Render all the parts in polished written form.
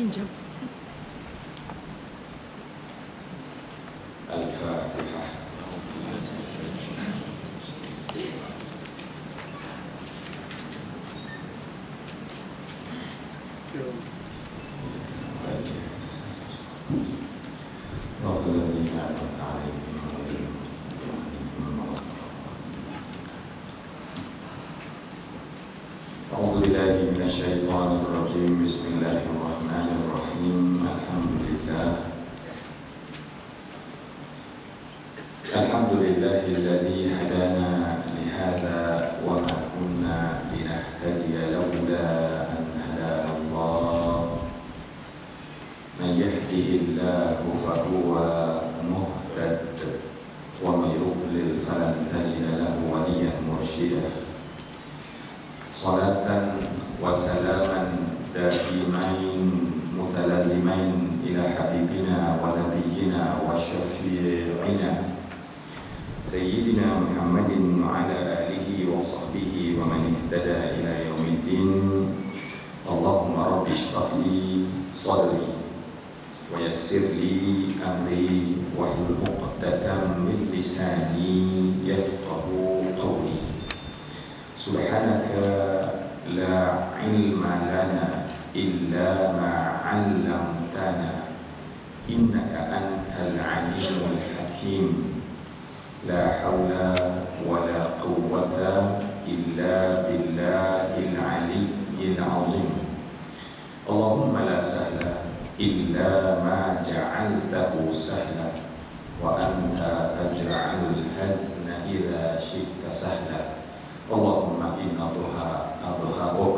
jam. Al-Fatihah. أعوذ بالله من الشيطان الرجيم. بسم الله الرحمن الرحيم. الحمد لله الذي هدانا لهذا وما كنا لنهتدي لولا أن هدانا الله. من يهده الله فهو مهتد ومن يضلل فلن تجد له وليا مرشدا. صلاة وسلاما دائمين متلازمين إلى حبيبنا ونبينا وشفيعنا سيدنا محمد وعلى آله وصحبه ومن اهتدى إلى يوم الدين. اللهم رب اشرح لي صدري ويسر لي أمري واحلل عقدة من لساني يفقه قولي. سبحانك لا علم لنا إلا ما علمتنا إنك أنت العليم الحكيم. لا حول ولا قوة إلا بالله العلي العظيم. اللهم لا سهل إلا ما جعلته سهلا وأنت تجعل الحزن إذا شئت سهلا. اللهم إن الضحى أضحاؤك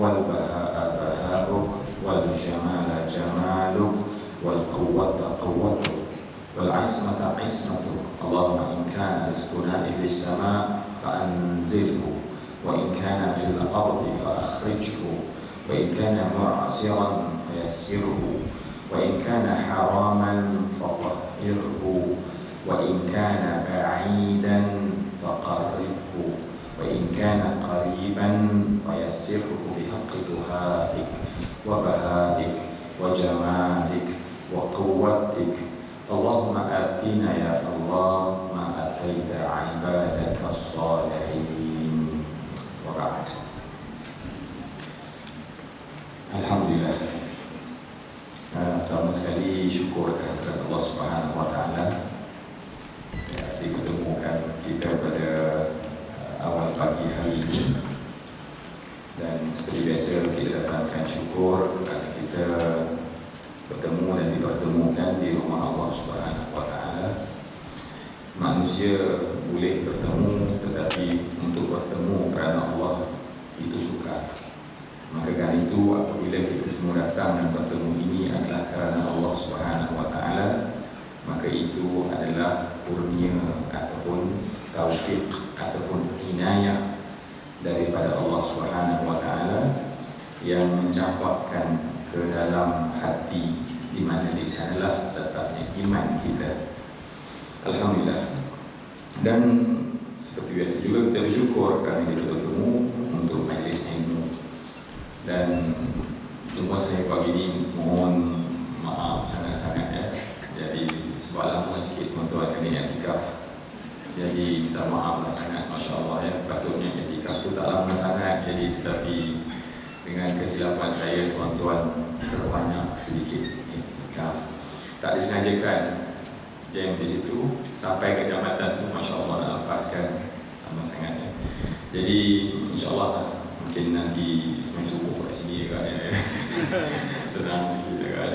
والبهاء بهاؤك والجمال جمالك والقوة قوتك والعصمة عصمتك. اللهم إن كان رزقنا في السماء فأنزله وإن كان في الأرض فأخرجه وإن كان معسرا فيسره وإن كان حراما فطهره وإن كان بعيدا فقربه وإن كان قريبا فيسره بحق دهائك وبهائك وجمالك وقوتك. اللهم آتنا يا الله ما آتيت عبادك الصالحين. وبعد. Alhamdulillah. Pertama sekali syukur kehadirat Allah Subhanahu wa taala dipertemukan kita pada awal pagi hari ini, dan seperti biasa kita datangkan syukur kerana kita bertemu dan dipertemukan di rumah Allah Subhanahu wa taala. Manusia boleh bertemu, tetapi untuk bertemu kerana Allah itu sukar. Maka kerana itu apabila kita semua datang dan bertemu ini adalah kerana Allah Subhanahu wa taala, maka itu adalah kurnia ataupun taufik ataupun inayah daripada Allah Subhanahu wa taala yang mencampakkan ke dalam hati di mana di sanalah letaknya iman kita. Alhamdulillah. Dan seperti biasa juga kita bersyukur kerana kita bertemu untuk majlis ilmu. Dan jumpa saya pagi ini mohon maaf sangat-sangat ya. Jadi sebab lama sikit tuan-tuan kena i'tikaf. Jadi minta maaf lah sangat, Masya Allah ya. Patutnya i'tikaf tu tak lama sangat, jadi tetapi dengan kesilapan saya tuan-tuan terbanyak sedikit i'tikaf. Tak disengajakan jam di situ sampai ke jambatan tu, Masya Allah nak lepaskan lama sangat ya. Jadi Insya Allah mungkin nanti main subuh kat sini juga ya. Senang kita kan.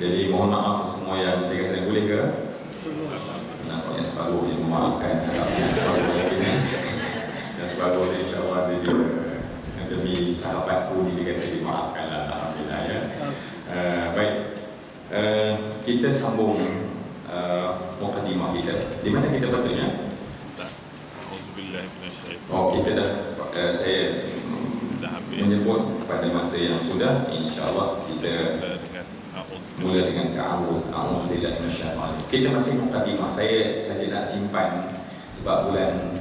Jadi mohon maaf semua yang saya rasa boleh ke? Nampaknya separuh yang memaafkan, harapnya separuh lagi dan separuh ni insyaAllah demi sahabatku ni dia kata dimaafkanlah, alhamdulillah ya. Baik, kita sambung mukadimah kita. Di mana kita patutnya? Oh, kita dah saya menyebut pada masa yang sudah. InsyaAllah kita mula dengan ta'awuz. A'udzubillahi minasyaitanir rajim. Kita masih mukadimah. Saya saja nak simpan sebab bulan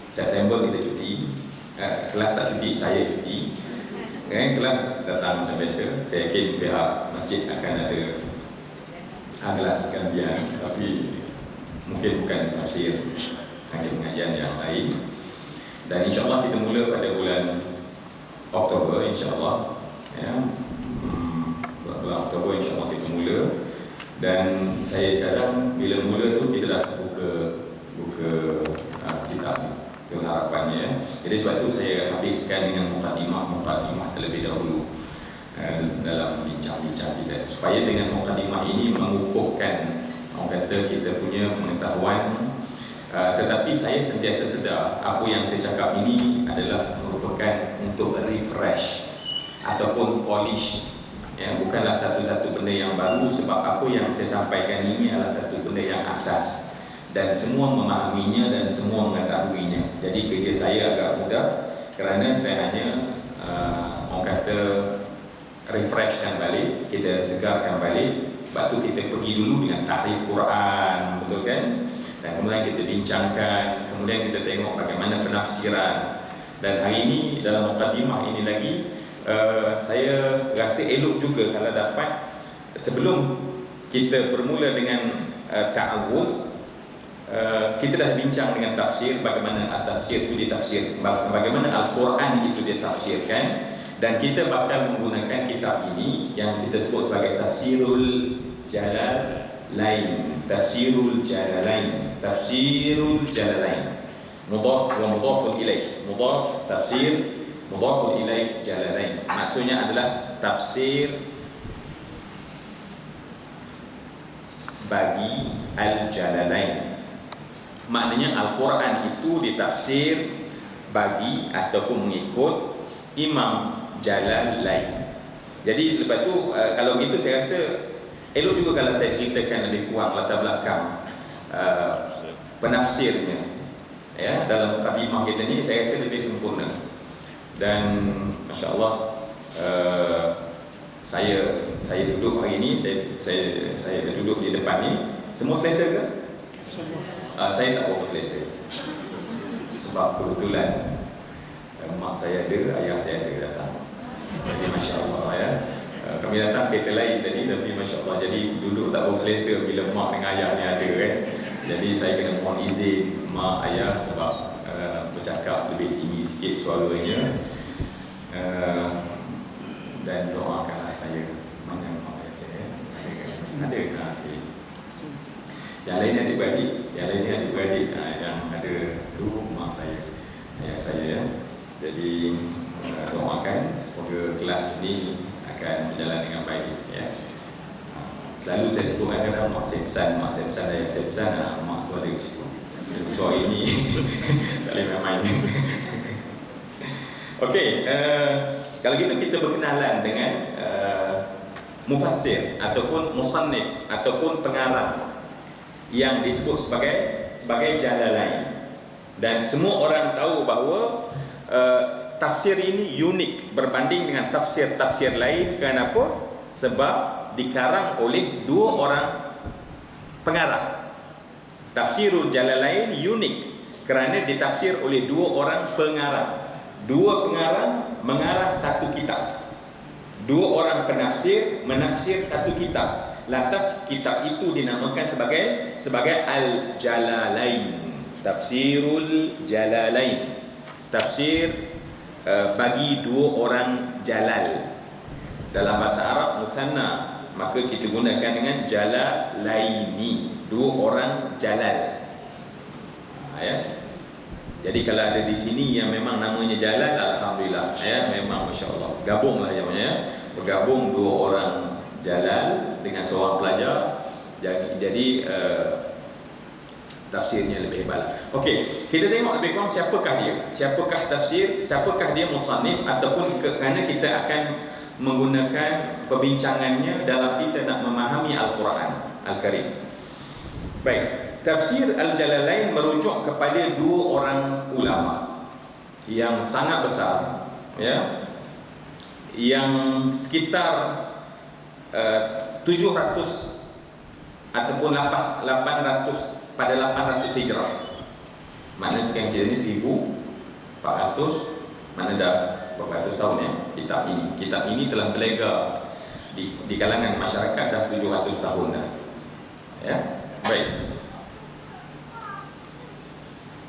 September kita cuti. Kelas tak cuti, saya cuti. kelas datang macam biasa. Saya yakin pihak masjid akan ada kelas kajian, tapi mungkin bukan tafsir, hanya pengajian yang lain. Dan insyaAllah kita mula pada bulan Oktober, insyaAllah ya. Bulan Oktober insyaAllah kita mula. Dan saya cadang bila mula tu kita dah buka kitab ni. Itu harapannya. Jadi sebab tu saya habiskan dengan mukadimah terlebih dahulu dalam bincang-bincang kita, supaya dengan mukadimah ini mengukuhkan orang kata kita punya pengetahuan. Tetapi saya sentiasa sedar apa yang saya cakap ini adalah merupakan untuk refresh ataupun polish ya, bukanlah satu-satu benda yang baru, sebab apa yang saya sampaikan ini adalah satu benda yang asas dan semua memahaminya dan semua mengetahuinya. Jadi kerja saya agak mudah kerana saya hanya orang kata refreshkan balik, kita segarkan balik. Sebab tu kita pergi dulu dengan tahrif Quran, betul kan? Dan kemudian kita bincangkan, kemudian kita tengok bagaimana penafsiran. Dan hari ini dalam mukadimah ini lagi, saya rasa elok juga kalau dapat sebelum kita bermula dengan ta'awudz, kita dah bincang dengan tafsir, bagaimana tafsir itu ditafsir, bagaimana Al-Quran itu ditafsirkan. Dan kita bakal menggunakan kitab ini yang kita sebut sebagai Tafsirul Jalalain. Tafsirul Jalalain. Tafsirul Jalalain. Mudhaf wa mudhafun ilaih. Mudhaf, tafsir, mudhafun ilaih, Jalalain. Maksudnya adalah tafsir bagi Al-Jalalain. Maknanya Al-Quran itu ditafsir bagi ataupun mengikut Imam Jalalain. Jadi lepas tu kalau gitu saya rasa elok juga kalau saya ceritakan lebih kurang latar belakang penafsirnya ya, dalam mukadimah kita ni saya rasa lebih sempurna. Dan masya-Allah saya duduk hari ini, saya duduk di depan ni, semua selesa ke? Saya tak apa selesa. Sebab kebetulan mak saya ada, ayah saya ada datang. Jadi masya-Allah ya. Kami datang kereta lain tadi, tapi masya-Allah jadi duduk tak berapa selesa bila mak dengan ayah ni ada kan. Jadi saya kena mohon izin mak ayah sebab bercakap lebih tinggi sikit suaranya. Dan doakanlah saya. Mana mak ayah saya? Ada. Okey. Yang lain adik-beradik, yang ada tu mak saya, ayah saya ya. Jadi doakan semoga kelas ini akan berjalan dengan baik ya. Selalu saya sebut kadang-kadang mak saya pesan, ayah saya pesan, mak tu ada risiko. Soal ini tak boleh main. Okey, kalau gitu kita berkenalan dengan mufassir ataupun musannif ataupun pengarang yang disebut sebagai Jalalain. Dan semua orang tahu bahawa tafsir ini unik berbanding dengan tafsir-tafsir lain. Kenapa? Sebab dikarang oleh dua orang pengarang. Tafsirul Jalalain unik kerana ditafsir oleh dua orang pengarang. Dua pengarang mengarang satu kitab. Dua orang penafsir menafsir satu kitab. Lantas kitab itu dinamakan sebagai Al-Jalalain. Tafsirul Jalalain. Tafsir bagi dua orang jalal. Dalam bahasa Arab muthanna, maka kita gunakan dengan Jalalaini, dua orang jalal. Ya. Jadi kalau ada di sini yang memang namanya jalal, alhamdulillah ya, memang masya-Allah. Gabunglah namanya, bergabung dua orang jalal dengan seorang pelajar. Jadi tafsirnya lebih hebat. Okey, kita tengok lebih kurang siapakah dia? Siapakah tafsir? Siapakah dia musannif? Ataupun kerana kita akan menggunakan perbincangannya dalam kita nak memahami Al-Quran Al-Karim. Baik, tafsir Al-Jalalain merujuk kepada dua orang ulama yang sangat besar ya, yang sekitar 700 ataupun 800 pada 800 Hijrah. Maknanya sekarang kita ni 1440 Mana dah berapa ratus tahun ya kitab ini. Kitab ini telah berlega di kalangan masyarakat dah 700 tahun dah. Ya, baik.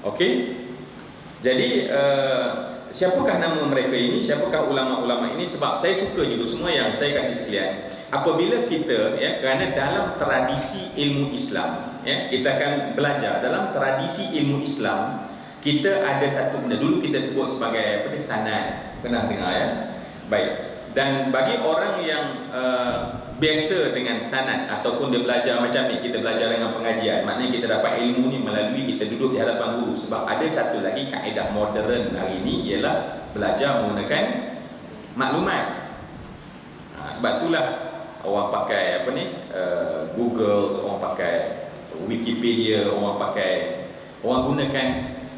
Okey. Jadi siapakah nama mereka ini? Siapakah ulama-ulama ini? Sebab saya suka juga semua yang saya kasih sekalian. Apabila kita kerana dalam tradisi ilmu Islam, kita akan belajar dalam tradisi ilmu Islam, kita ada satu benda dulu kita sebut sebagai sanad. Pernah dengar ya? Baik. Dan bagi orang yang biasa dengan sanad ataupun dia belajar macam ni, kita belajar dengan pengajian, maknanya kita dapat ilmu ni melalui kita duduk di hadapan guru. Sebab ada satu lagi kaedah moden hari ni ialah belajar menggunakan maklumat. Sebab itulah orang pakai Google, orang pakai Wikipedia, orang pakai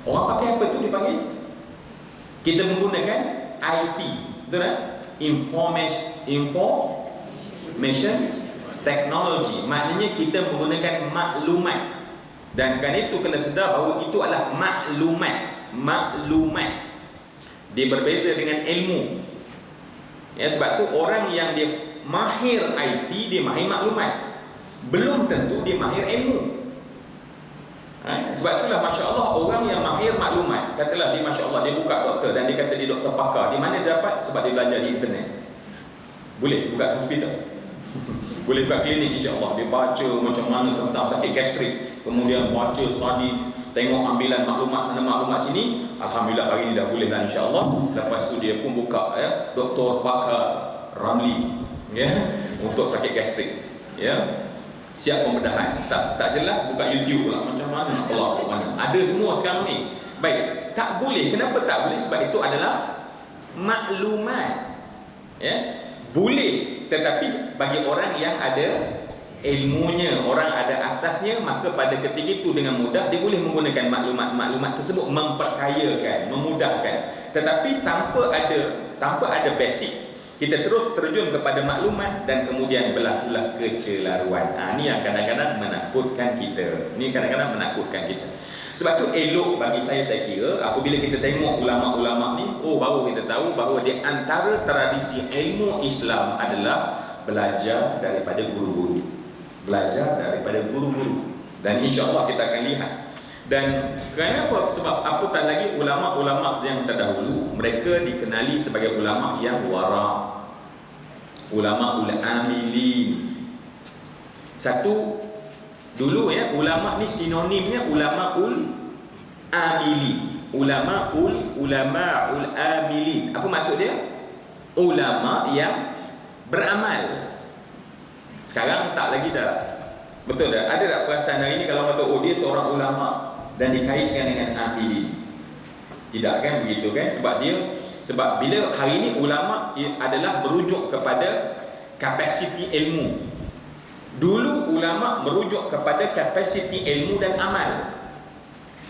apa tu dipanggil? Kita menggunakan IT, betul tak? Information Technology. Maknanya kita menggunakan maklumat. Dan kerana itu kena sedar bahawa itu adalah maklumat. Dia berbeza dengan ilmu. Ya, sebab tu orang yang dia mahir IT, dia mahir maklumat, belum tentu dia mahir ilmu. Sebab itulah Masya Allah orang yang mahir maklumat, katalah dia Masya Allah dia buka doktor dan dia kata dia doktor pakar. Di mana dia dapat? Sebab dia belajar di internet. Boleh buka hospital, boleh buka klinik, insya Allah dia baca macam mana tentang sakit gastrik, kemudian baca study, tengok ambilan maklumat sana maklumat sini. Alhamdulillah hari ini dah boleh lah insya Allah. Lepas tu dia pun buka doktor pakar Ramli untuk sakit gastrik, siap pembedahan. Tak jelas buka YouTube pula macam mana Allah mana. Ada semua sekarang ni. Baik, tak boleh. Kenapa tak boleh? Sebab itu adalah maklumat. Boleh, tetapi bagi orang yang ada ilmunya, orang ada asasnya, maka pada ketika itu dengan mudah dia boleh menggunakan maklumat tersebut, memperkayakan, memudahkan. Tetapi tanpa ada basic, kita terus terjun kepada maklumat dan kemudian berlakulah kecelaruan. Ini yang kadang-kadang menakutkan kita. Sebab tu elok bagi saya kira apabila kita tengok ulama-ulama ni, baru kita tahu bahawa di antara tradisi ilmu Islam adalah belajar daripada guru-guru. Dan insya-Allah kita akan lihat. Dan kenapa? Sebab apatah lagi ulama-ulama yang terdahulu, mereka dikenali sebagai ulama yang wara, ulama amilin. Satu dulu ulama ni sinonimnya ulamaul amili. Ulamaul amilin. Apa maksud dia? Ulama yang beramal. Sekarang tak lagi dah. Betul dah. Ada tak perasaan hari ini kalau kata dia seorang ulama dan dikaitkan dengan amilin? Tidak kan begitu kan? Sebab bila hari ini ulama adalah merujuk kepada kapasiti ilmu. Dulu ulama merujuk kepada kapasiti ilmu dan amal.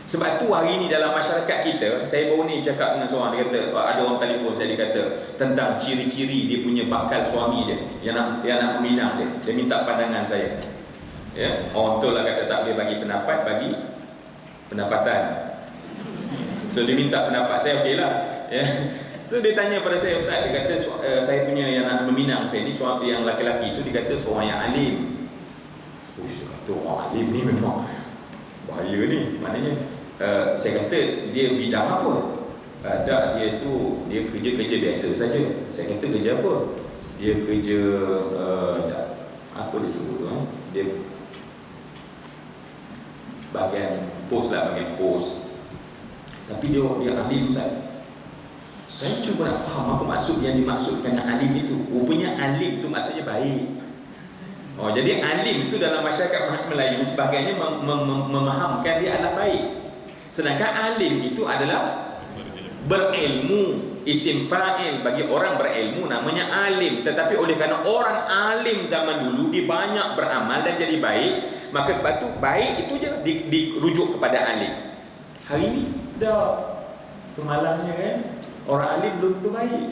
Sebab tu hari ini dalam masyarakat kita, saya baru ni cakap dengan seorang, dia kata, ada orang telefon saya, dia kata tentang ciri-ciri dia punya bakal suami dia yang nak meminang dia. Dia minta pandangan saya. Orang betul lah kata tak boleh bagi pendapat, bagi pendapatan. So dia minta pendapat saya, okey lah. So dia tanya pada saya, Ustaz, dia kata saya punya yang nak meminang saya ni, suami yang laki-laki itu, dia kata seorang yang alim. Saya kata orang alim ni memang bahaya ni. Maknanya saya kata dia bidang apa? Tak, dia kerja-kerja biasa saja. Saya kata kerja apa? Dia kerja apa dia sebut tu? Dia bahagian pos. Tapi dia alim, Ustaz. Saya cuba nak faham apa maksud yang dimaksudkan alim itu. Rupanya alim itu maksudnya baik. Jadi alim itu dalam masyarakat Melayu sebagainya memahamkan dia adalah baik. Sedangkan alim itu adalah berilmu. Isim fa'il bagi orang berilmu namanya alim. Tetapi oleh kerana orang alim zaman dulu dia banyak beramal dan jadi baik, maka sebab itu baik itu je dirujuk kepada alim. Hari ini dah kemalangnya kan, orang alim belum tentu baik.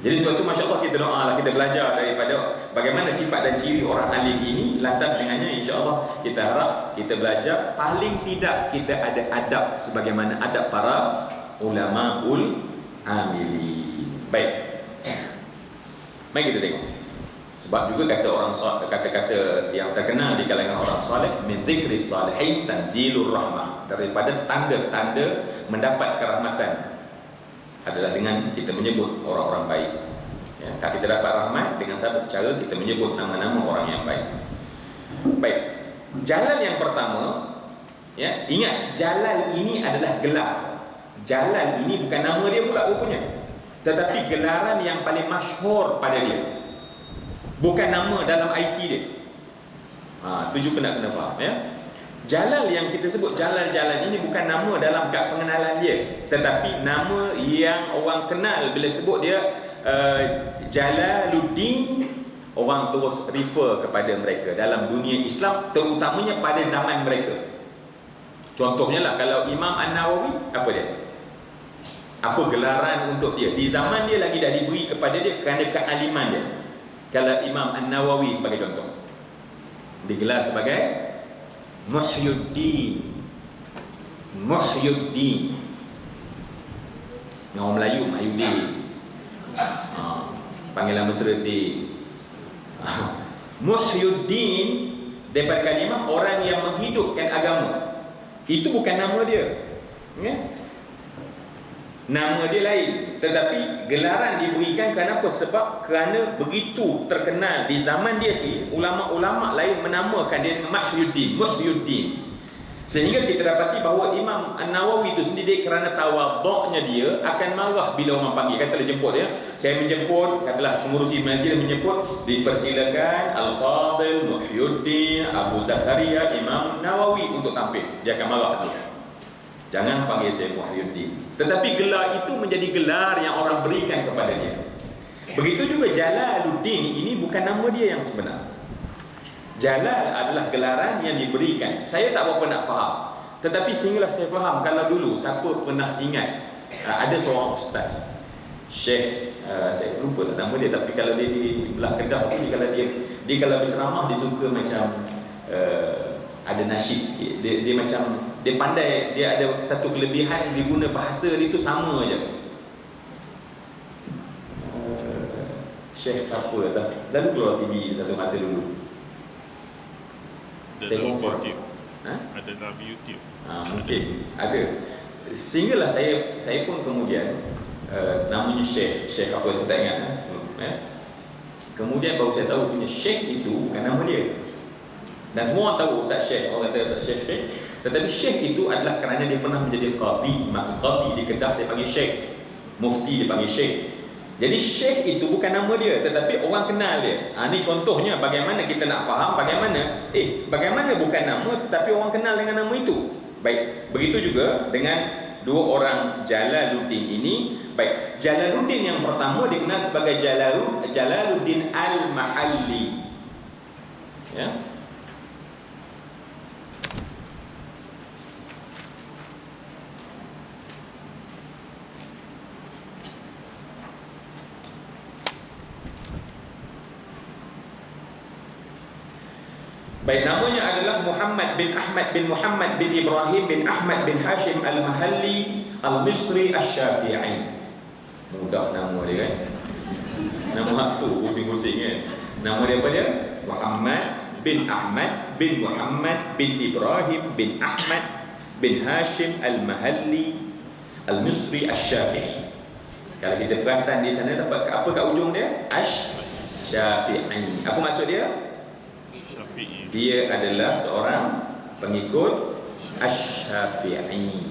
Jadi sebab itu Masya Allah kita doa lah, kita belajar daripada bagaimana sifat dan ciri orang alim ini. Lantas dengannya insya Allah kita harap kita belajar, paling tidak kita ada adab sebagaimana adab para ulamaul amilin. Baik. Mari kita tengok. Sebab juga kata orang soleh, kata-kata yang terkenal di kalangan orang soleh, min dzikris salihin tanzilur rahmah, daripada tanda-tanda mendapat kerahmatan adalah dengan kita menyebut orang-orang baik. Ya, kalau kita dapat rahmat dengan satu cara kita menyebut nama-nama orang yang baik. Baik. Jalan yang pertama, ya, ingat Jalal ini adalah gelar. Jalal ini bukan nama dia pula rupanya, tetapi gelaran yang paling masyhur pada dia. Bukan nama dalam IC dia. Tu juga nak kena faham, ya. Jalal yang kita sebut Jalal-Jalal ini bukan nama dalam kad pengenalan dia, tetapi nama yang orang kenal bila sebut dia Jalaluddin, orang terus refer kepada mereka dalam dunia Islam, terutamanya pada zaman mereka. Contohnya lah, kalau Imam An-Nawawi, apa dia? Apa gelaran untuk dia? Di zaman dia lagi dah diberi kepada dia kerana kealiman dia. Kalau Imam An-Nawawi sebagai contoh, digelar sebagai Muhyiddin. Muhyiddin. Yang orang Melayu Muhyiddin. Panggilan mesra din. Muhyiddin daripada kalimah orang yang menghidupkan agama. Itu bukan nama dia, ya? Nama dia lain, tetapi gelaran diberikan kenapa? Sebab kerana begitu terkenal di zaman dia sendiri, ulama-ulama lain menamakan dia dengan Muhyiddin. Sehingga kita dapati bahawa Imam An-Nawawi itu sendiri kerana tawaduknya dia akan marah bila orang panggil. Katalah jemput dia, saya menjemput, katalah pengurusi majlis menjemput, dipersilakan Al-Fadhil Muhyiddin Abu Zakaria Imam Nawawi untuk tampil. Dia akan marah tu. Jangan panggil saya Muhyiddin. Tetapi gelar itu menjadi gelar yang orang berikan kepada dia. Begitu juga Jalaluddin ini bukan nama dia yang sebenar. Jalal adalah gelaran yang diberikan. Saya tak berapa nak faham, tetapi sehinggalah saya faham. Kalau dulu siapa pernah ingat, ada seorang ustaz Syekh, saya lupa tak nama dia, tapi kalau dia di belah Kedah tu, kalau dia kalau berceramah dia suka macam ada nasyid sikit. Dia macam dia pandai, dia ada satu kelebihan, dia guna bahasa dia tu sama je. Syekh apa tapi lalu keluar TV satu masa dulu. Ada dalam YouTube. Ada dalam YouTube. Mungkin ada. Sehinggalah saya pun kemudian namanya Syekh apa saya tak ingat. Kemudian baru saya tahu punya Syekh itu bukan nama dia. Dan semua orang tahu Ustaz Syekh, orang kata Ustaz Syekh. Tetapi Syekh itu adalah kerana dia pernah menjadi qadi. Qadi di Kedah dia panggil Syekh, mufti dia panggil Syekh. Jadi Syekh itu bukan nama dia, tetapi orang kenal dia. Ini contohnya bagaimana kita nak faham bagaimana bukan nama tetapi orang kenal dengan nama itu. Baik, begitu juga dengan dua orang Jalaluddin ini. Baik, Jalaluddin yang pertama dikenal sebagai Jalaluddin Al-Mahalli, ya. Baik, namanya adalah Muhammad bin Ahmad bin Muhammad bin Ibrahim bin Ahmad bin Hashim Al-Mahalli Al-Misri Al-Syafi'i. Mudah nama dia kan? Nama hak tu pusing-pusing kan? Nama dia apa dia? Muhammad bin Ahmad bin Muhammad bin Ibrahim bin Ahmad bin Hashim Al-Mahalli Al-Misri Al-Syafi'i. Kalau kita perasan di sana dapat apa kat ujung dia? Asy-Syafi'i. Apa maksud dia? Dia adalah seorang pengikut Asy-Syafi'i.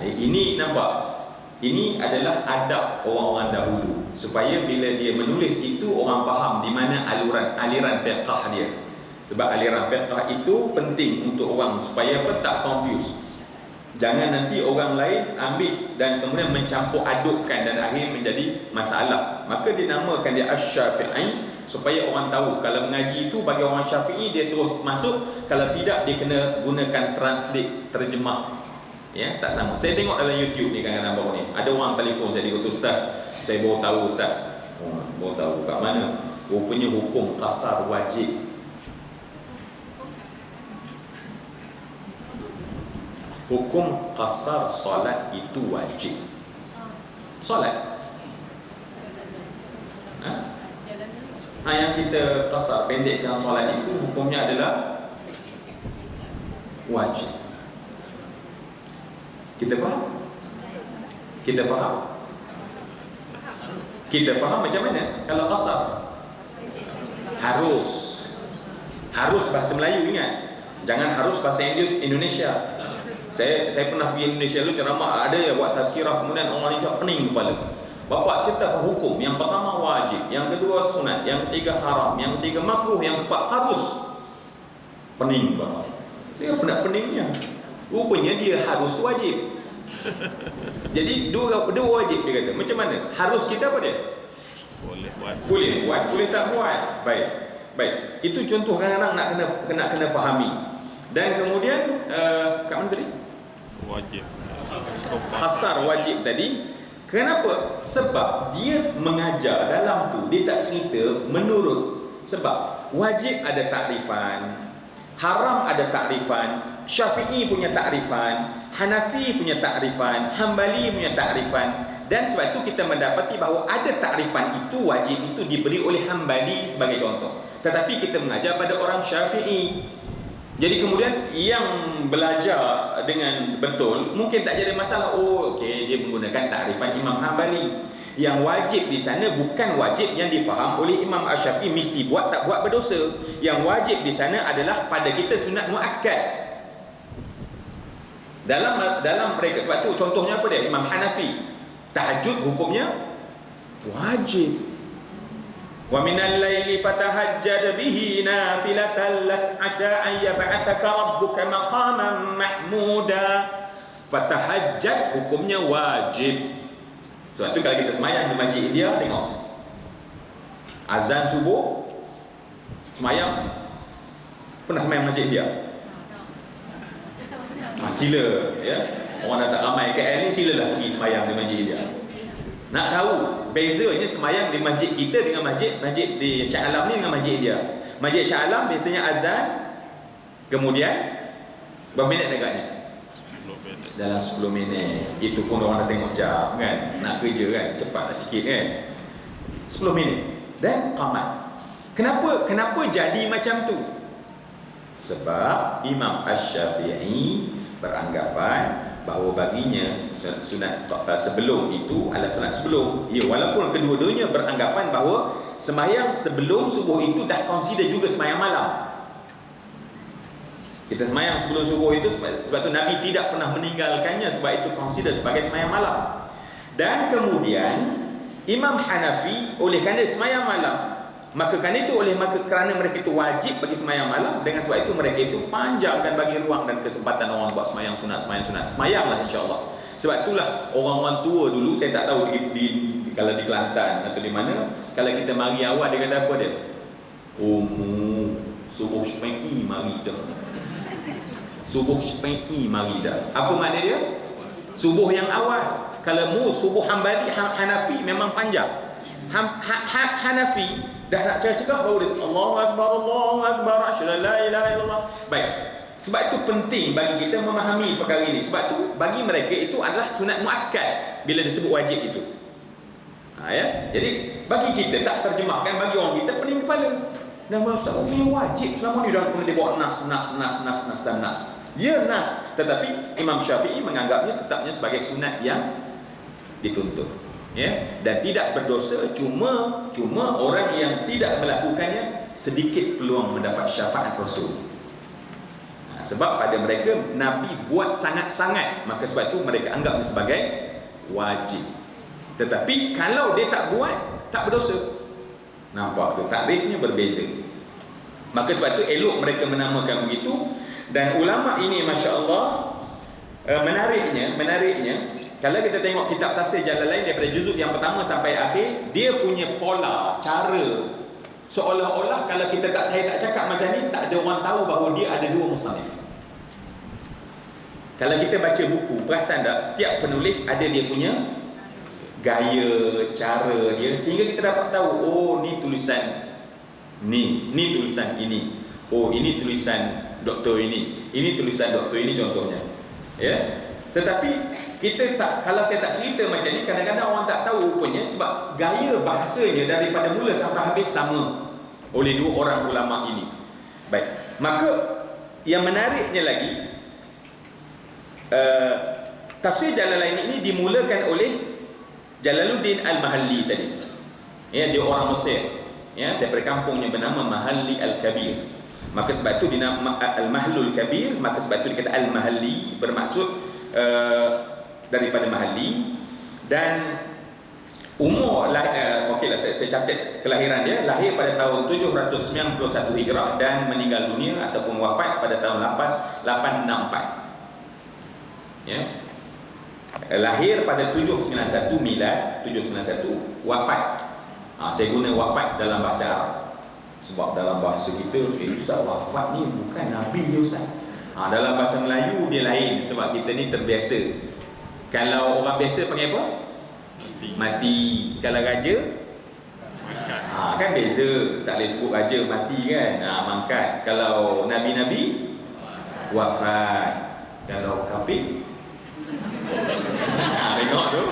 Ini nampak, ini adalah adab orang-orang dahulu, supaya bila dia menulis itu orang faham di mana aliran fiqh dia. Sebab aliran fiqh itu penting untuk orang supaya tak confuse. Jangan nanti orang lain ambil dan kemudian mencampur adukkan dan akhirnya menjadi masalah. Maka dinamakan dia Asy-Syafi'i, supaya orang tahu kalau mengaji itu bagi orang Syafi'i dia terus masuk, kalau tidak dia kena gunakan translate, terjemah. Ya, tak sama. Saya tengok dalam YouTube ni kadang-kadang baru ni ada orang telefon saya, dia kata Ustaz, saya baru tahu Ustaz. Baru tahu kat mana? Rupanya hukum qasar wajib. Hukum qasar solat itu wajib. solat. Yang kita kasar pendekkan solat itu hukumnya adalah wajib. Kita faham? Kita faham? Kita faham macam mana? Kalau kasar harus bahasa Melayu, ingat. Jangan harus bahasa Indonesia. Saya pernah pergi Indonesia dulu ceramah, ada yang buat tazkirah, kemudian orang Indonesia pening kepala. Bapak cerita hukum, yang pertama wajib, yang kedua sunat, yang ketiga haram, yang ketiga makruh, yang keempat harus. Pening bapak. Dia pernah peningnya. Rupanya dia harus tu wajib. Jadi dua wajib dia kata. Macam mana? Harus kita apa dia? Boleh buat. Boleh buat, boleh tak buat. Baik. Itu contoh kadang-kadang nak kena fahami. Dan kemudian kat mana tadi? Wajib. Hasar wajib tadi. Kenapa? Sebab dia mengajar dalam tu, dia tak cerita menurut. Sebab wajib ada takrifan, haram ada takrifan, Syafi'i punya takrifan, Hanafi punya takrifan, Hambali punya takrifan. Dan sebab itu kita mendapati bahawa ada takrifan itu, wajib itu diberi oleh Hambali sebagai contoh. Tetapi kita mengajar pada orang Syafi'i. Jadi kemudian yang belajar dengan betul mungkin tak jadi masalah. Oh okey, dia menggunakan takrifan Imam Hambali. Yang wajib di sana bukan wajib yang difaham oleh Imam Asy-Syafi'i mesti buat tak buat berdosa. Yang wajib di sana adalah pada kita sunat muakkad. Dalam mereka, sebab tu contohnya apa dia? Imam Hanafi, tahajud hukumnya wajib. Wa minal laili fatahajjad bihi nafilatan lak asa an yab'athaka rabbuka maqaman mahmuda. Fatahajjad hukumnya wajib. Sebab tu kalau kita semayang di masjid India, tengok azan subuh, semayang. Pernah semayang masjid India? Sila ya. Orang dah tak ramai KL ni, silalah pergi semayang di masjid India. Nak tahu bezanya semayang di masjid kita dengan masjid di Shah Alam ni dengan masjid dia. Masjid Shah Alam biasanya azan, kemudian berapa minit agaknya? 10 minit. Dalam 10 minit. Itu pun orang dah tengok jam kan. Nak kerja kan, cepatlah sikit kan. 10 minit. Dan qamat. Kenapa jadi macam tu? Sebab Imam Asy-Syafi'i beranggapan bahawa baginya sunat sebelum itu adalah sunat sebelum. Ya, walaupun kedua-duanya beranggapan bahawa sembahyang sebelum subuh itu dah consider juga sembahyang malam. Kita sembahyang sebelum subuh itu sebab tu Nabi tidak pernah meninggalkannya, sebab itu consider sebagai sembahyang malam. Dan kemudian Imam Hanafi oleh kerana sembahyang malam, kerana mereka itu wajib bagi sembahyang malam, dengan sebab itu mereka itu panjangkan bagi ruang dan kesempatan orang buat sembahyang sunat. Sembahyanglah insya-Allah. Sebab itulah orang-orang tua dulu, saya tak tahu kalau di Kelantan atau di mana, kalau kita mari awal dia kata apa dia? Subuh syafii mari dah. Subuh syafii mari dah. Apa makna dia? Subuh yang awal. Kalau subuh Hambali, Hanafi memang panjang. Hanafi dah nak cakap baru dia Allahu Akbar asyhadu la ilaha illallah. Baik. Sebab itu penting bagi kita memahami perkara ini. Sebab tu bagi mereka itu adalah sunat muakkad bila disebut wajib itu. Ya. Jadi bagi kita tak terjemahkan, bagi orang kita pening kepala. Dan Ustaz, wajib selama ni dah pernah dibuat nas dan nas. Ya nas, tetapi Imam Syafi'i menganggapnya tetapnya sebagai sunat yang dituntut. Ya, dan tidak berdosa, cuma orang yang tidak melakukannya sedikit peluang mendapat syafaat Rasul. Sebab pada mereka Nabi buat sangat-sangat, maka sebab itu mereka anggapnya sebagai wajib. Tetapi kalau dia tak buat, tak berdosa. Nampak tu, takrifnya berbeza. Maka sebab itu elok mereka menamakan begitu. Dan ulama ini masya-Allah, menariknya kalau kita tengok kitab Tafsir Jalalain daripada juzuk yang pertama sampai akhir, dia punya pola, cara seolah-olah kalau saya tak cakap macam ni, tak ada orang tahu bahawa dia ada dua musannif. Kalau kita baca buku, perasan tak? Setiap penulis ada dia punya gaya, cara dia, sehingga kita dapat tahu, oh ni tulisan ni tulisan ini, oh ini tulisan doktor ini tulisan doktor ini, contohnya. Ya. Tetapi kita tak, kalau saya tak cerita macam ni, kadang-kadang orang tak tahu rupanya sebab gaya bahasanya daripada mula sampai habis sama oleh dua orang ulama ini. Baik, maka yang menariknya lagi, tafsir Jalalain ini dimulakan oleh Jalaluddin Al-Mahalli tadi. Ya, dia orang Mesir. Ya, daripada kampungnya bernama Mahalli Al-Kabir. Maka sebab itu dinama Al-Mahlul Kabir, maka sebab itu dikata Al-Mahalli, bermaksud daripada Mahalli. Dan umur okeylah saya catat kelahiran dia, lahir pada tahun 791 Hijrah dan meninggal dunia ataupun wafat pada tahun 864. Ya. Lahir pada 791 Milad, 791, wafat. Saya guna wafat dalam bahasa Arab sebab dalam bahasa kita, Ustaz, wafat ni bukan Nabi je Ustaz. Dalam bahasa Melayu dia lain sebab kita ni terbiasa. Kalau orang biasa panggil apa? Mati. Kalau raja? Mangkat. Kan beza. Tak boleh sebut raja mati kan. Mangkat. Kalau Nabi-Nabi? Wafat. Kalau kafir? Tengok tu.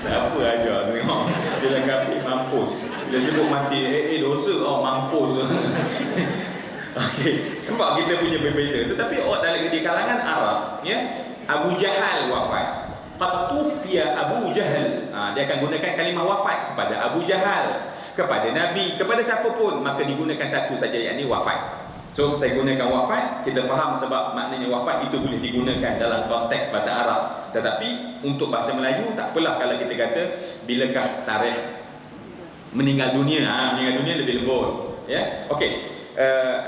Tak apa aja. Tengok. Bila kafir mampus. Bila sebut mati, dosa. Mampus. Okey, nampak kita punya berbeza. Tetapi dalam di kalangan Arab, ya, Abu Jahal wafat. Qatufiya Abu Jahal. Dia akan gunakan kalimah wafat kepada Abu Jahal, kepada Nabi, kepada siapa pun, maka digunakan satu saja, yakni wafat. So saya gunakan wafat, kita faham sebab maknanya wafat itu boleh digunakan dalam konteks bahasa Arab. Tetapi untuk bahasa Melayu tak apalah kalau kita kata bilakah tarikh meninggal dunia. Meninggal dunia lebih lembut, ya. Okey.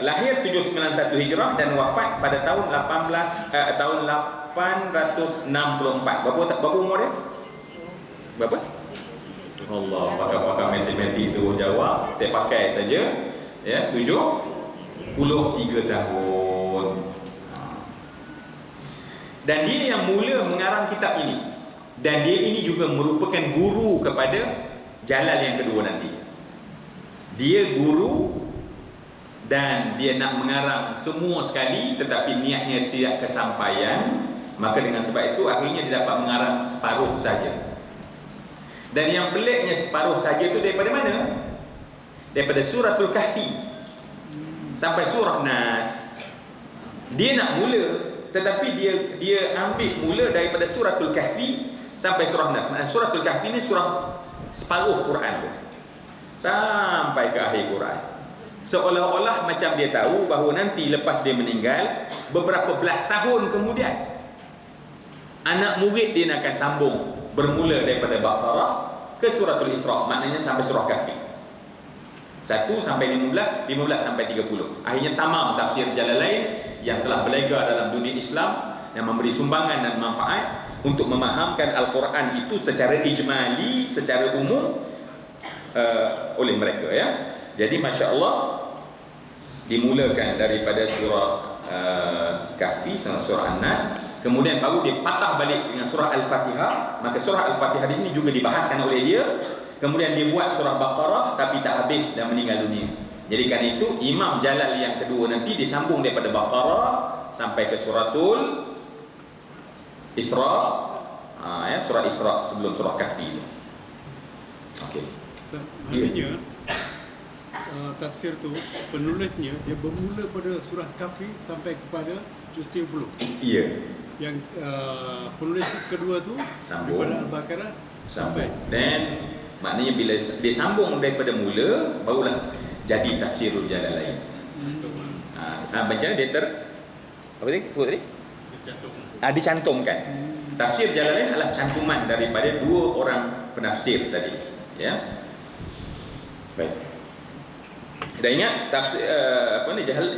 Lahir 791 Hijrah dan wafat pada tahun 864. Berapa umur dia? Berapa? Allah, pakar-pakar matematik tu jawab. Saya pakai saja, ya, 73 tahun. Dan dia yang mula mengarang kitab ini. Dan dia ini juga merupakan guru kepada Jalal yang kedua nanti. Dia guru dan dia nak mengarang semua sekali, tetapi niatnya tidak kesampaian. Maka dengan sebab itu akhirnya dia dapat mengarang separuh saja. Dan yang peliknya separuh saja itu daripada mana? Daripada suratul Kahfi sampai surah Nas. Dia nak mula, tetapi dia ambil mula daripada suratul Kahfi sampai surah Nas. Suratul Kahfi ni surah separuh Quran tu, sampai ke akhir Quran. Seolah-olah macam dia tahu bahawa nanti lepas dia meninggal, beberapa belas tahun kemudian, anak murid dia akan sambung bermula daripada Baqarah ke suratul Isra, maknanya sampai surah Kahfi 1 sampai 15, 15 sampai 30. Akhirnya tamam tafsir Jalalain yang telah berlega dalam dunia Islam, yang memberi sumbangan dan manfaat untuk memahamkan Al-Quran itu secara ijmali, secara umum oleh mereka, ya. Jadi Masya Allah, dimulakan daripada surah Kahfi, surah An-Nas, kemudian baru dia patah balik dengan surah Al-Fatihah. Maka surah Al-Fatihah di sini juga dibahaskan oleh dia. Kemudian dia buat surah Baqarah tapi tak habis dan meninggal dunia. Jadi kan itu Imam Jalal yang kedua nanti disambung daripada Baqarah sampai ke suratul Isra, ya, surah Isra sebelum surah Kahfi. Okey. Maknanya tafsir tu penulisnya dia bermula pada surah Kahfi sampai kepada juz 30. Iya. Yang penulis kedua tu Sambung. daripada Al-Baqarah sampai. Dan maknanya bila dia sambung daripada mula, barulah jadi tafsirul Jalalain. Macam dia apa tadi? Sebut tadi? Dicantumkan. Tafsir Jalalain adalah cantuman daripada dua orang penafsir tadi, ya. Baik. Dan ingat tafsir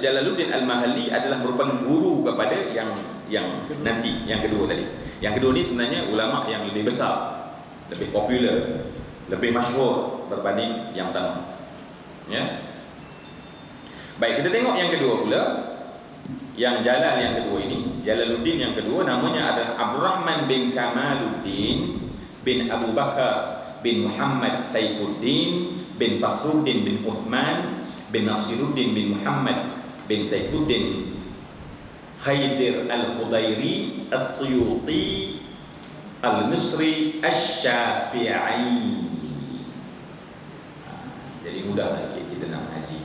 Jalaluddin Al-Mahalli adalah merupakan guru kepada yang nanti, yang kedua tadi. Yang kedua ni sebenarnya ulama yang lebih besar, lebih popular, lebih masyhur berbanding yang pertama. Ya. Baik, kita tengok yang kedua pula. Yang Jalal yang kedua ini, Jalaluddin yang kedua, namanya adalah Abdurrahman bin Kamaluddin bin Abu Bakar bin Muhammad Saifuddin bin Fakhruddin bin Uthman bin Nasiruddin bin Muhammad bin Saifuddin Khaydir Al-Khudairi As-Suyuti Al-Misri Asy-Syafi'i. Jadi mudahlah sikit kita nak haji.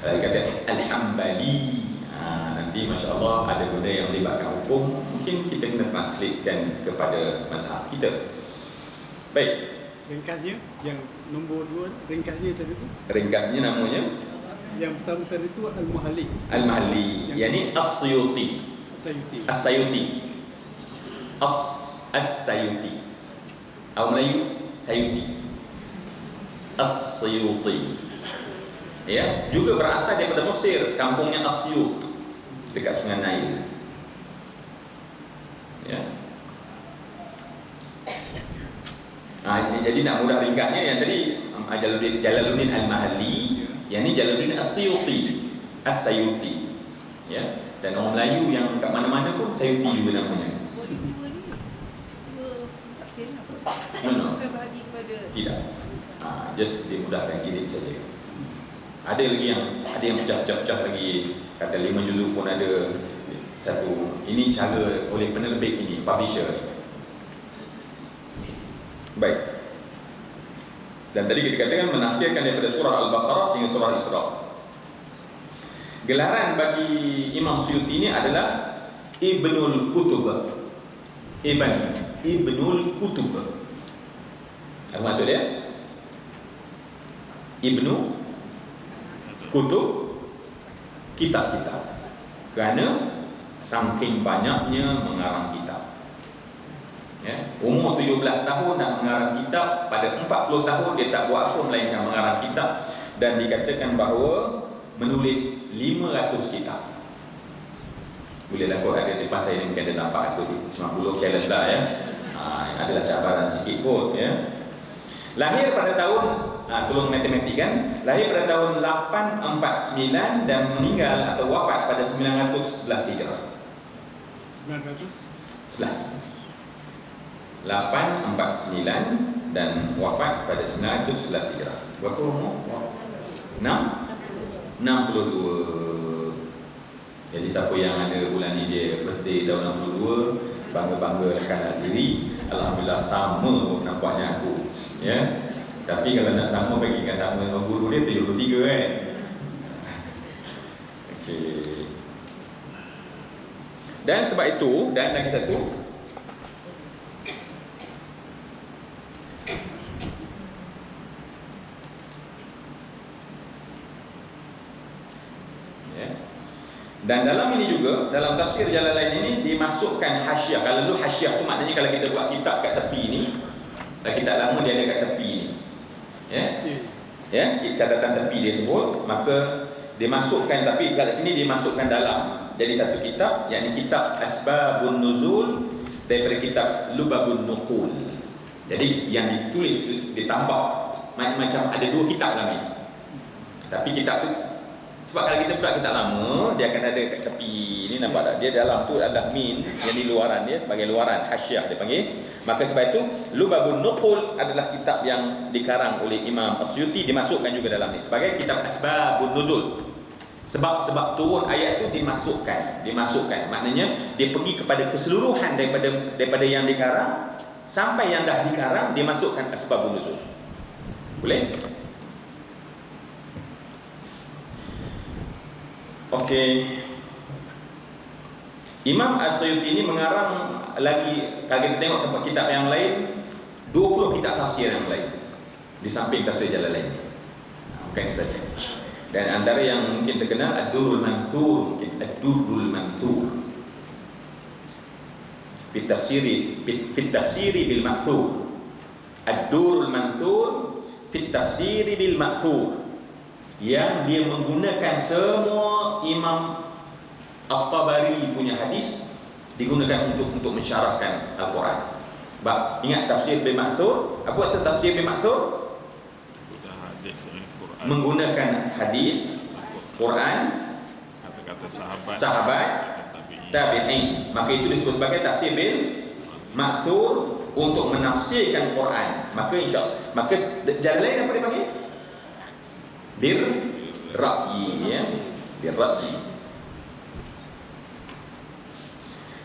Kalau kata Al-Hambali, nanti Masya Allah ada benda yang melibatkan hukum, mungkin kita kena translatekan kepada mazhab kita. Baik. Ringkasnya, yang nombor 2, ringkasnya tadi tu? Ringkasnya namanya? Yang pertama tadi tu Al-Muhalli. Al-Mahalli, yakni As-Suyuti. As-Sayuti. As-Sayuti. As-Sayuti. Atau Melayu, Sayuti. As-Suyuti. Ya, juga berasal daripada Mesir, kampungnya Asyut dekat Sungai Nail. Ya. Jadi nak mudah ringkasnya yang tadi Jalaluddin Al-Mahalli, yang ni Jalaluddin As-Suyuti, As-Sayuti. Ya. Dan orang Melayu yang kat mana-mana pun Sayuti juga namanya. No. Tidak. Just dimudahkan kirim saja. Ada yang pecah-pecah lagi, kata 5 juzuk pun ada satu. Ini cara oleh penerbit ini, publisher. Baik. Dan tadi kita katakan menafsirkan daripada surah Al-Baqarah sehingga surah Isra. Gelaran bagi Imam Suyuti ini adalah Ibnul Kutub. Ibnul Kutub. Apa maksud dia? Ibnu Kutub, kitab-kitab. Kerana saking banyaknya mengarang kitab. Ya, umur 17 tahun nak mengarang kitab, pada 40 tahun dia tak buat apa melainkan mengarang kitab, dan dikatakan bahawa menulis 500 kitab. Bolehlah kot ada di depan saya ni mungkin ada nampak tu 90 challenge lah ya. Adalah cabaran sikit kot ya. Lahir pada tahun tolong matematik kan, lahir pada tahun 849 dan meninggal atau wafat pada 911 Hijrah. 849 dan wafat pada 911 Hijrah. Berapa umur? 62. Jadi siapa yang ada bulan ni dia birthday tahun 62, bangga-bangga rakan diri. Alhamdulillah sama nampaknya aku. Ya. Tapi kalau nak sama bagikan sama dengan guru dia 73 kan. Okey. Dan sebab itu, dan lagi satu, dan dalam ini juga, dalam tafsir Jalalain ini dimasukkan hasyiah. Kalau dulu hasyiah tu maknanya kalau kita buat kitab kat tepi ni, dan kitab lama dia ada kat tepi ni, ya, catatan tepi dia sebut, maka dimasukkan, tapi kat sini dimasukkan dalam jadi satu kitab, yakni kitab Asbabun Nuzul daripada kitab Lubabun Nuqul. Jadi yang ditulis ditambah macam ada 2 kitab dalam ni. Tapi kitab tu, sebab kalau kita buka kitab lama, dia akan ada kat tepi ni, nampak tak? Dia dalam tu adalah min, yang di luaran dia sebagai luaran, hasyiah dia panggil. Maka sebab itu Lubabun Nuqul adalah kitab yang dikarang oleh Imam As-Suyuti, dimasukkan juga dalam ni sebagai kitab Asbabun Nuzul. Sebab-sebab turun ayat itu dimasukkan. Maknanya dia pergi kepada keseluruhan daripada yang dikarang sampai yang dah dikarang, dimasukkan Asbabun Nuzul. Boleh? Okey. Imam As-Suyuti ini mengarang lagi, kalau kita tengok tempat kitab yang lain, 20 kitab tafsir yang lain di samping tafsir Jalalain. Bukan saja. Dan antara yang mungkin terkenal Ad-Durrul Manthur, Ad-Durrul Manthur fi tafsiri bil ma'thur. Ad-Durrul Manthur fi tafsiri bil ma'thur, yang dia menggunakan semua Imam At-Tabari punya hadis, digunakan untuk mensyarahkan Al-Quran. Sebab ingat tafsir bil ma'thur, apa itu tafsir bil ma'thur? Menggunakan hadis, Quran, kata-kata sahabat, tabi'in. Maka itu disebut sebagai tafsir bil ma'thur, untuk menafsirkan Quran. Maka insya-Allah, maka Jalalain apa dipanggil? Bir ra'yi, ya. Bir ra'yi.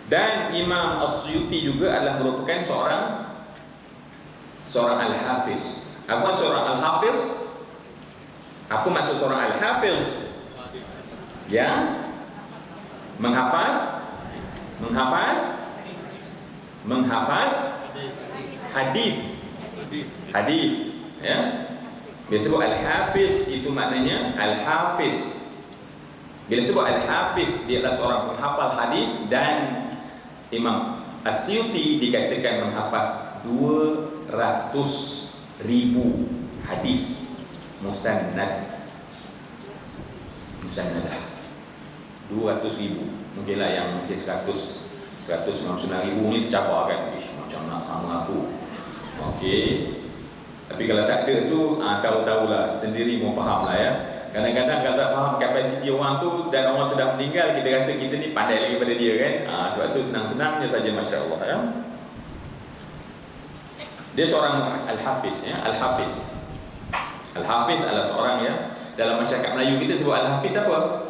Dan Imam As-Suyuti juga adalah merupakan seorang al-hafiz. Apa seorang al-hafiz? Apa maksud seorang al-hafiz? Ya, menghafaz hadis, ya. Bila sebut al-hafiz itu maknanya al-hafiz. Bila sebut al-hafiz dia adalah seorang penghafal hadis, dan Imam As-Suyuti dikatakan menghafaz 200,000 hadis musannadah. 200,000. Mungkinlah yang mungkin 199,000 ni tercapai kan. Macam nak sama aku. Okey. Tapi kalau tak ada tu, tahu-tahulah sendiri mau faham lah ya. Kadang-kadang kalau tak faham kapasiti orang tu dan orang tu dah meninggal, kita rasa kita ni pandai lagi pada dia kan. Sebab tu senang-senangnya saja, masya-Allah ya. Dia seorang al-hafiz ya, al-hafiz. Al-hafiz adalah seorang ya, dalam masyarakat Melayu kita sebut al-hafiz apa?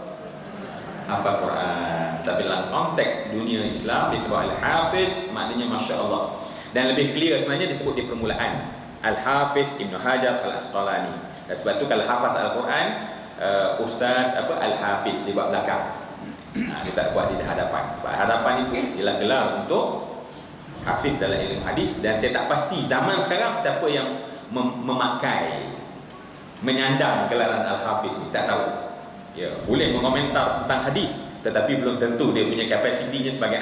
Hafal Quran. Tapi dalam konteks dunia Islam disebut al-hafiz maknanya masya-Allah. Dan lebih clear sebenarnya disebut di permulaan. Al-Hafiz Ibn Hajar Al-Asqalani. Dan sebab tu kalau hafaz Al-Quran, Ustaz Al-Hafiz di bawah belakang. Dia tak buat di hadapan. Sebab hadapan itu ialah gelar untuk hafiz dalam ilmu hadis. Dan saya tak pasti zaman sekarang siapa yang memakai, menyandang gelaran Al-Hafiz ni, tak tahu. Ya, boleh mengomentar tentang hadis, tetapi belum tentu dia punya kapasitinya sebagai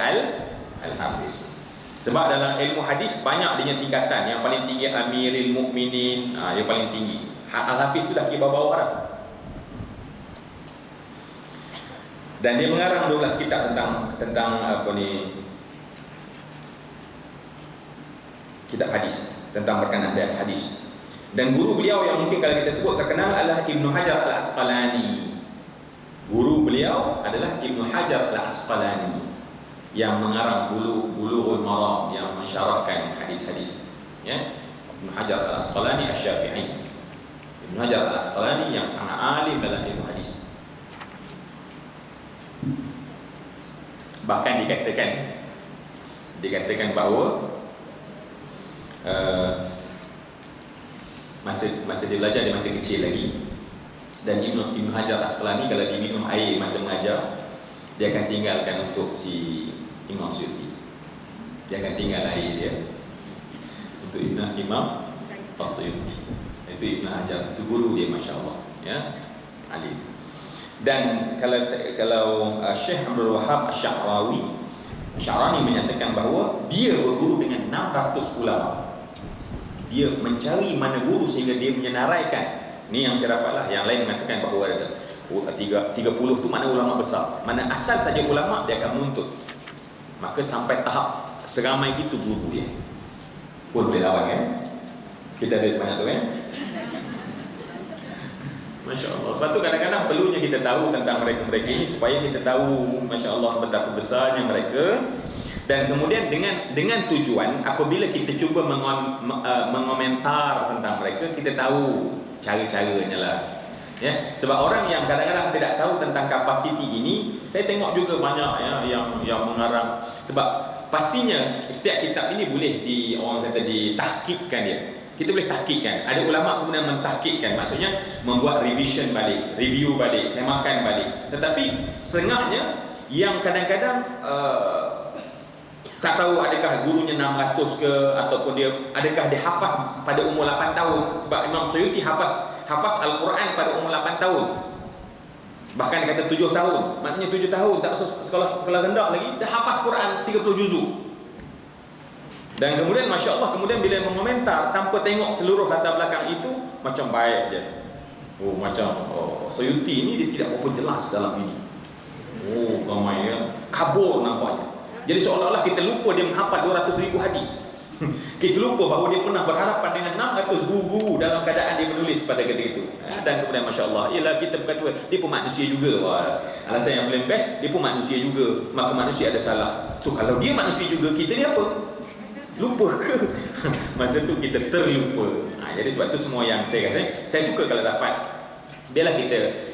Al-Hafiz. Sebab dalam ilmu hadis banyak dia tingkatan. Yang paling tinggi Amirul Mukminin, yang paling tinggi. Al-Hafiz tu dah kira bawah dah. Dan dia mengarang 12 kitab tentang kitab hadis, tentang berkenaan dengan hadis. Dan guru beliau yang mungkin kalau kita sebut terkenal adalah Ibn Hajar Al-Asqalani. Guru beliau adalah Ibn Hajar Al-Asqalani yang mengarang Bulughul Maram, yang mensyarahkan hadis-hadis ya. Ibn Hajar Al-Asqalani Asy-Syafi'i. Ibn Hajar Al-Asqalani yang sangat alim dalam ilmu hadis. Bahkan dikatakan bahawa masa dia belajar, dia masih kecil lagi, dan Ibn Hajar Al-Asqalani kalau diminum air masa mengajar, dia akan tinggalkan untuk si Imam Suyuti. Dia akan tinggal air dia untuk Imam As-Suyuti. Itu Ibn Hajar, itu guru dia, masya-Allah ya, alim. Dan kalau Syekh Abdul Wahab Asy-Sya'rani menyatakan bahawa dia berguru dengan 600 ulama. Dia mencari mana guru sehingga dia menyenaraikan. Ini yang saya dapatlah. Yang lain mengatakan bahawa ada 30 tu mana ulama besar. Mana asal saja ulama dia akan menuntut. Maka sampai tahap seramai gitu guru dia pun boleh lawan kan. Kita ada sebanyak tu kan. Masya Allah. Sebab tu kadang-kadang perlunya kita tahu tentang mereka-mereka ini supaya kita tahu, masya Allah, betapa besarnya mereka. Dan kemudian dengan tujuan apabila kita cuba mengomentar tentang mereka, kita tahu cara-caranya lah ya. Sebab orang yang kadang-kadang tidak tahu tentang kapasiti ini, saya tengok juga banyak ya yang mengarang. Sebab pastinya setiap kitab ini boleh orang kata ditahkikkan dia. Kita boleh tahkikkan. Ada ulama kemudian mentahkikkan, maksudnya membuat revision balik, review balik, semakan balik. Tetapi setengahnya yang kadang-kadang tak tahu adakah gurunya 600 ke, ataupun adakah dia hafaz pada umur 8 tahun. Sebab Imam Suyuti hafaz Al-Quran pada umur 8 tahun. Bahkan dia kata 7 tahun. Maknanya 7 tahun tak usah sekolah rendah lagi, dah hafaz Quran 30 juzuk. Dan kemudian masya Allah, kemudian bila mengomentar tanpa tengok seluruh latar belakang itu, macam baik je. Suyuti ni dia tidak berapa jelas dalam ini. Ramai ya, kabur nampaknya. Jadi seolah-olah kita lupa dia menghafal 200,000 hadis. Kita lupa bahawa dia pernah berhadapan dengan 600 guru dalam keadaan dia menulis pada ketika itu. Dan kemudian masya Allah, ialah kita berkata dia pun manusia juga. Alasan yang paling best, dia pun manusia juga. Maka manusia ada salah. So kalau dia manusia juga, kita ni apa? Lupa ke? Masa tu kita terlupa. Jadi sebab tu semua yang saya suka kalau dapat, biarlah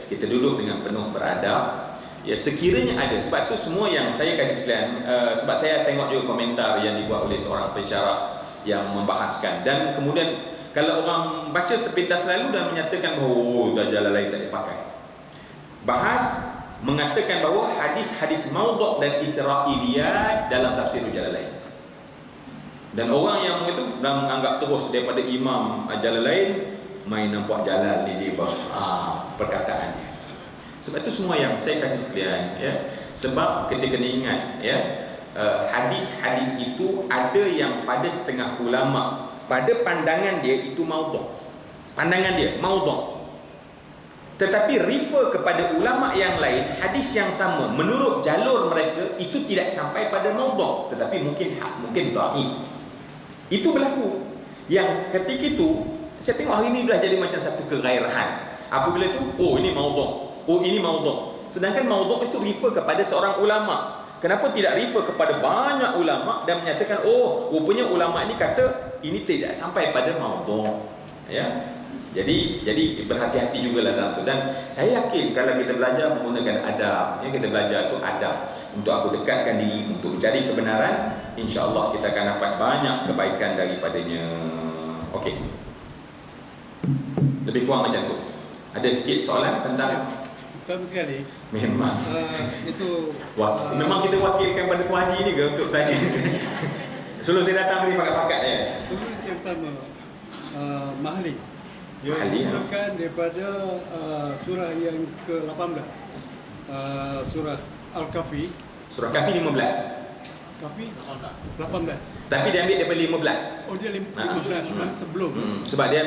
kita duduk dengan penuh beradab, Ya, sekiranya ada. Sebab tu semua yang saya kasih sekalian, sebab saya tengok juga komentar yang dibuat oleh seorang pensyarah yang membahaskan, dan kemudian kalau orang baca sepintas lalu dan menyatakan bahawa dah Jalalain tak dipakai, bahas mengatakan bahawa hadis-hadis maudhu' dan Israiliyat dalam tafsir Jalalain. Dan orang yang itu dah menganggap terus daripada Imam Jalalain main nampak jalan ni dia perkataannya. Sebab itu semua yang saya kasih sekalian, ya. Sebab kita kena ingat, ya, hadis-hadis itu ada yang pada setengah ulama pada pandangan dia itu maudhu'. Pandangan dia maudhu'. Tetapi refer kepada ulama yang lain, hadis yang sama menurut jalur mereka itu tidak sampai pada maudhu', tetapi mungkin dhaif. Itu berlaku. Yang ketika itu saya tengok hari ini dah jadi macam satu kegairahan. Apabila itu, oh ini maudhu'. Oh ini maudhu'. Sedangkan maudhu' itu refer kepada seorang ulama. Kenapa tidak refer kepada banyak ulama dan menyatakan oh rupanya ulama ini kata ini tidak sampai pada maudhu', ya. Jadi berhati-hati jugalah dalam tu. Dan saya yakin kalau kita belajar menggunakan adab, ya, kita belajar tu adab untuk aku dekatkan diri untuk mencari kebenaran, insya-Allah kita akan dapat banyak kebaikan daripadanya. Okey. Lebih kurang macam tu. Ada sikit soalan tentang Pertama sekali, memang itu memang kita wakilkan pada Tuan Haji ni ke untuk tanya. Sebelum saya datang tadi pakat-pakat dia. penulis yang pertama, Mahli. Dia Mahli, mengumpulkan daripada surah yang ke-18, surah Al-Kahfi. Surah Kahfi 15. Kahfi 18. Tapi dia ambil daripada 15. Oh dia 15 sebelum. Sebab dia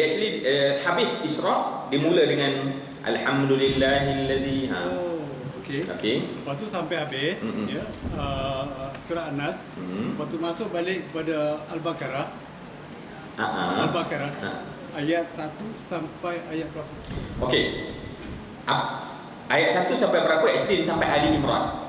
actually habis Isra, dia mula dengan Alhamdulillahilladzi. Oh, okey. Okey. Lepas tu sampai habis, ya, surah An-Nas. Lepas tu masuk balik kepada Al-Baqarah. Al-Baqarah. Ayat 1 sampai ayat berapa? Okey. Ayat 1 sampai berapa actually dia sampai Ali Imran.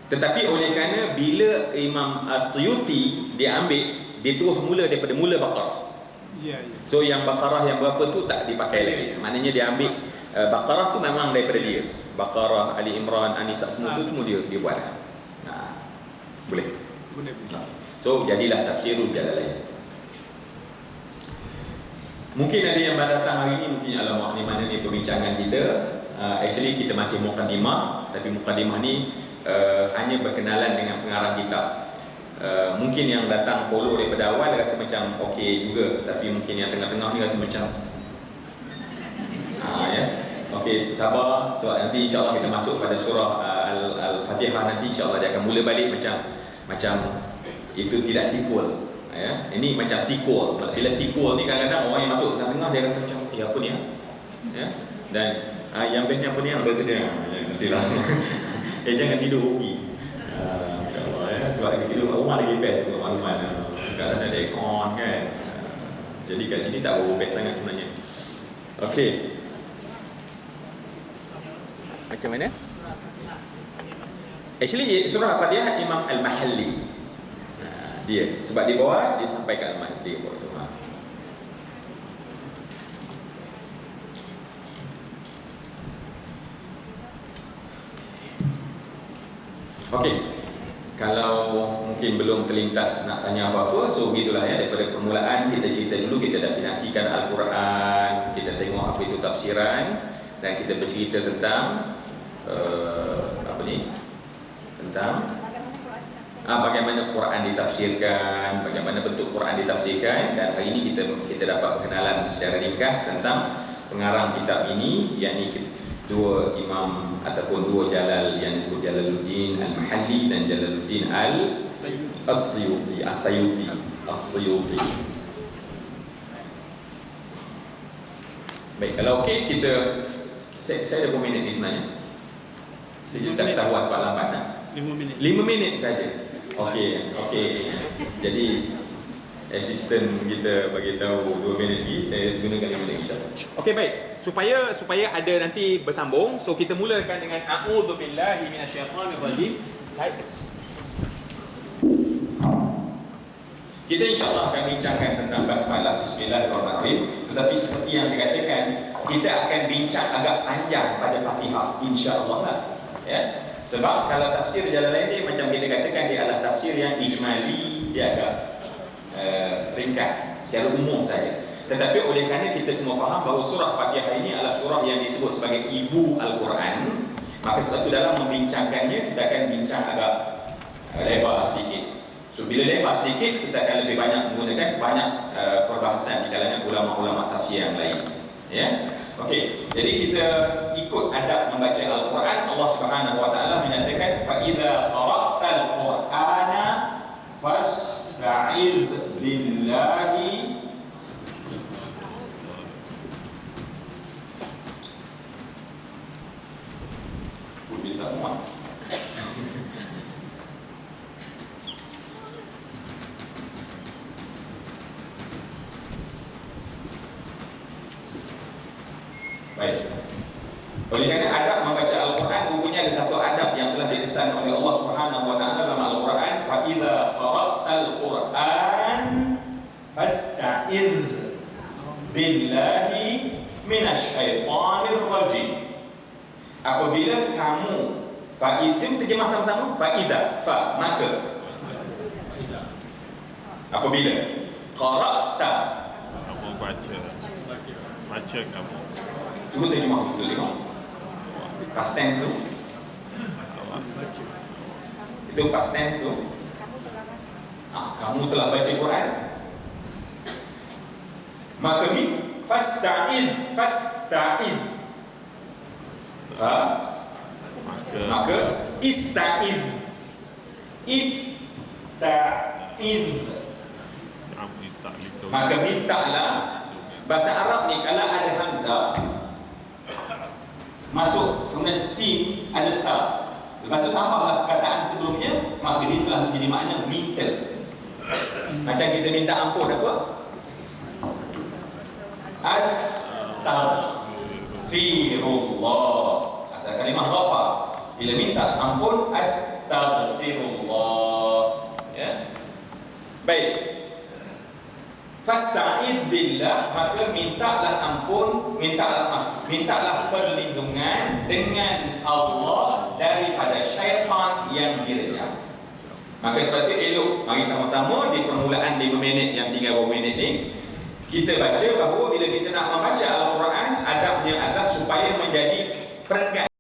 Tetapi oleh kerana bila Imam As-Suyuti dia ambil, dia terus mula daripada mula Baqarah. Ya, ya. So yang Baqarah yang berapa tu tak dipakai lagi. Maknanya dia ambil Baqarah tu memang daripada dia. Baqarah, Ali Imran, An-Nisa semua dia buat dah. Boleh. Boleh. So jadilah tafsirul Jalalain. Mungkin ada yang baru datang hari ini, mungkin alamak ni mana ni perbincangan kita. Actually kita masih mukadimah, tapi mukadimah ni hanya berkenalan dengan pengarang kitab. Mungkin yang datang follow daripada awal rasa macam okey juga, tapi mungkin yang tengah-tengah ni rasa macam ya. Okey, sabar sebab nanti insya-Allah kita masuk pada surah Al-Fatihah, nanti insya-Allah dia akan mula balik macam itu tidak sequel, ya. Ini macam sequel. Bila sequel ni kadang-kadang orang yang masuk tengah-tengah dia rasa macam apa ni ya. Dan yang bestnya apa ni yang best dia nantilah. Jangan tidur rugi. Sebab kita tidur kat rumah lagi best untuk makluman. Kadang ada aircon kan. Jadi kat sini tak berapa best sangat sebenarnya. Okey. Macam mana? Actually surah Al-Fatihah Imam Al-Mahalli. Dia sebab di bawah dia sampai kat Al-Mahalli bawah tu. Okey. Kalau mungkin belum terlintas nak tanya apa-apa, so begitulah ya, daripada permulaan kita cerita dulu, kita definisikan Al-Quran, kita tengok apa itu tafsiran, dan kita bercerita tentang tentang bagaimana Quran ditafsirkan, bagaimana bentuk Quran ditafsirkan, dan hari ini kita dapat berkenalan secara ringkas tentang pengarang kitab ini, yakni dua imam ataupun dua jalal yang disebut Jalaluddin Al-Mahalli dan Jalaluddin Al-Asyuti. Baik, kalau okey kita saya ada berapa minit ni sebenarnya? Saya tak ketahuan sebab lambat kan? 5 minit. 5 minit saja. Okey. Jadi asisten kita bagi tahu 2 minit lagi, saya gunakan 5 minit insya-Allah. Okey, baik. Supaya ada nanti bersambung, so kita mulakan dengan a'udzubillahi minasyaitonirrajim. Kita insya-Allah akan bincangkan tentang basmalah, bismillahirrahmanirrahim. Tetapi seperti yang saya katakan, kita akan bincang agak panjang pada Fatihah insya-Allah lah. Ya. Sebab kalau tafsir Jalalain ni macam kita katakan dia adalah tafsir yang ijmali, dia agak ringkas secara umum saja. Tetapi oleh kerana kita semua faham bahawa surah Fatihah ini adalah surah yang disebut sebagai ibu Al-Quran, maka sebab itu dalam membincangkannya kita akan bincang agak lebar sedikit. So bila lebar sedikit kita akan lebih banyak menggunakan banyak perbahasan di kalangan ulama-ulama tafsir yang lain. Ya. Okey, jadi kita ikut adab membaca Al-Quran. Allah Subhanahu wa taala menyatakan fa idza qara'tal Qur'ana fasta'idz billahi minta muat. Baik. Oleh kerana adab membaca Al-Quran, rupanya ada satu adab yang telah didesain oleh Allah Subhanahu wa taala dalam Al-Quran, fa idza qara'tal Qur'an fasta'idz billahi minasyaitonir rajim. Apabila kamu, fa itu terjemah sama-sama, fa idza, fa maka. Apabila qara'ta, Kamu baca kamu. cuba terjemah betul tengok. Past tense tu. Itu past tense tu. Kamu telah baca Quran. Maka fasta'iz. Maka ista'iz. Maka mintalah. Bahasa Arab ni kalau ada hamzah masuk, kemudian sin ada ta, lepas tu tambahlah perkataan sebelumnya, maka dia telah menjadi makna minta. Macam kita minta ampun apa? Astaghfirullah. Asal kalimah ghafar. Bila minta ampun, astaghfirullah. Ya. Baik. Fasta'idz billah, maka mintalah ampun, mintalah perlindungan dengan Allah daripada syaitan yang direjam. Maka sebab itu elok, mari sama-sama di permulaan 5 minit yang tinggal 2 minit ni kita baca bahawa bila kita nak membaca Al-Quran, adabnya adalah supaya menjadi peringkat